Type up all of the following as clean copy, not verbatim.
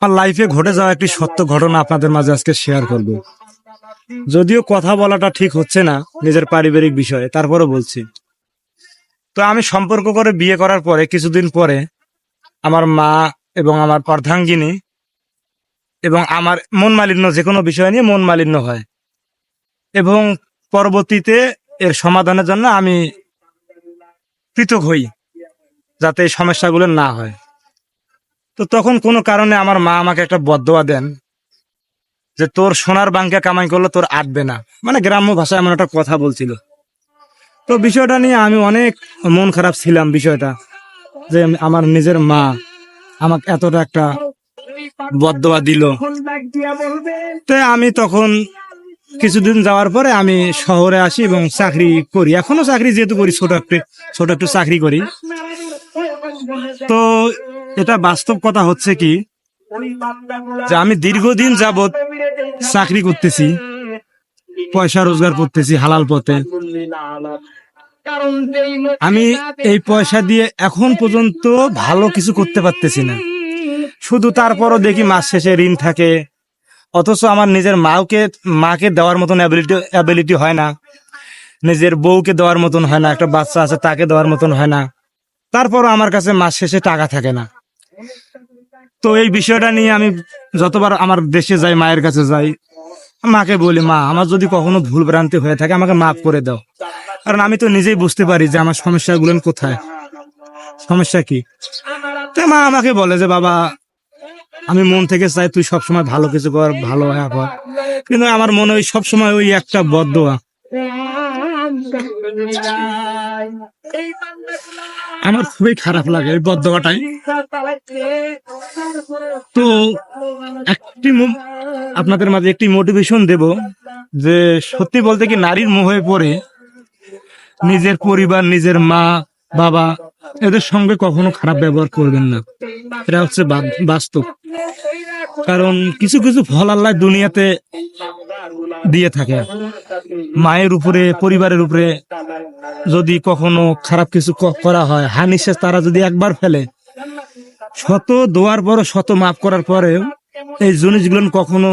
আমার লাইফে ঘটে যাওয়া একটি সত্য ঘটনা আপনাদের মাঝে আজকে শেয়ার করব। যদিও কথা বলাটা ঠিক হচ্ছে না নিজের পারিবারিক বিষয়ে, তারপরও বলছি। তো আমি সম্পর্ক করে বিয়ে করার পরে কিছুদিন পরে আমার মা এবং আমার অর্ধাঙ্গিনী এবং আমার মন মালিন্য, যে কোনো বিষয় নিয়ে মন মালিন্য হয় এবং পরবর্তীতে এর সমাধানের জন্য আমি পৃথক হই যাতে এই সমস্যাগুলো না হয়। তো তখন কোনো কারণে আমার মা আমাকে একটা বদদোয়া দেন যে তোর সোনার বাংকা কামাই করলে তোর আটবে না, মানে গ্রাম্য ভাষায় এমন একটা কথা বলছিল। তো বিষয়টা নিয়ে আমি অনেক মন খারাপ ছিলাম, বিষয়টা যে আমার নিজের মা আমাকে এতটা একটা বদদোয়া দিল। তো আমি তখন কিছুদিন যাওয়ার পরে আমি শহরে আসি এবং চাকরি করি, এখনো চাকরি যেহেতু করি, ছোট একটু চাকরি করি। তো এটা বাস্তব কথা হচ্ছে কি যে আমি দীর্ঘদিন যাবৎ চাকরি করতেছি, পয়সা রোজগার করতেছি হালাল পথে। আমি এই পয়সা দিয়ে এখন পর্যন্ত ভালো কিছু করতে পারতেছি না, শুধু তারপরও দেখি মাস শেষে ঋণ থাকে। অথচ আমার নিজের মাকে দেওয়ার মতন অ্যাবিলিটি হয় না, নিজের বউকে দেওয়ার মতন হয় না, একটা বাচ্চা আছে তাকে দেওয়ার মতন হয় না, তারপরও আমার কাছে মাস শেষে টাকা থাকে না। তো এই বিষয়টা নিয়ে আমি যতবার আমার দেশে যাই, মায়ের কাছে যাই, মাকে বলি, মা আমার যদি কখনো ভুল ভ্রান্তি হয়ে থাকে আমাকে মাফ করে দাও, কারণ আমি তো নিজেই বুঝতে পারি যে আমার সমস্যাগুলো কোথায়, সমস্যা কি। তো মা আমাকে বলে যে বাবা, আমি মন থেকে চাই তুই সবসময় ভালো কিছু কর, ভালো হয়ে কর, কিন্তু আমার মনে হয় সবসময় ওই একটা বদদোয়া। আমার খুবই খারাপ লাগে এই বদদোয়াটাই। তো আপনাদের মাঝে একটি মোটিভেশন দেব যে সত্যি বলতে কি, নারীর মোহে পড়ে নিজের পরিবার, নিজের মা বাবা এদের সঙ্গে কখনো খারাপ ব্যবহার করবেন না, এটা হচ্ছে বাস্তব। কারণ কিছু কিছু ফল আল্লাহ দুনিয়াতে দিয়ে থাকে। মায়ের উপরে, পরিবারের উপরে যদি কখনো খারাপ কিছু করা হয়, হানিশেষ তারা যদি একবার ফেলে, শত দোয়ার পর, শত মাফ করার পরেও এই জিনিসগুলো কখনো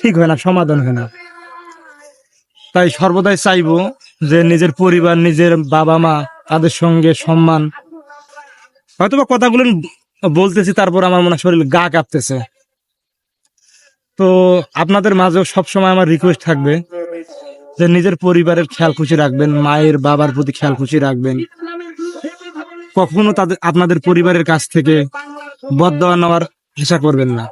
ঠিক হয় না, সমাধান হয় না। তাই সর্বদাই চাইবো যে নিজের পরিবার, নিজের বাবা মা, তাদের সঙ্গে সম্মান। হয়তোবা কথাগুলো বলতেছি, তারপর আমার মনে শরীর গা কাঁপতেছে। তো আপনাদের মাঝেও সবসময় আমার রিকোয়েস্ট থাকবে যে নিজের পরিবারের খেয়াল খুশি রাখবেন, মায়ের বাবার প্রতি খেয়াল খুশি রাখবেন। কখনো আপনাদের পরিবারের কাছ থেকে বদদোয়া নেওয়ার আশা করবেন না।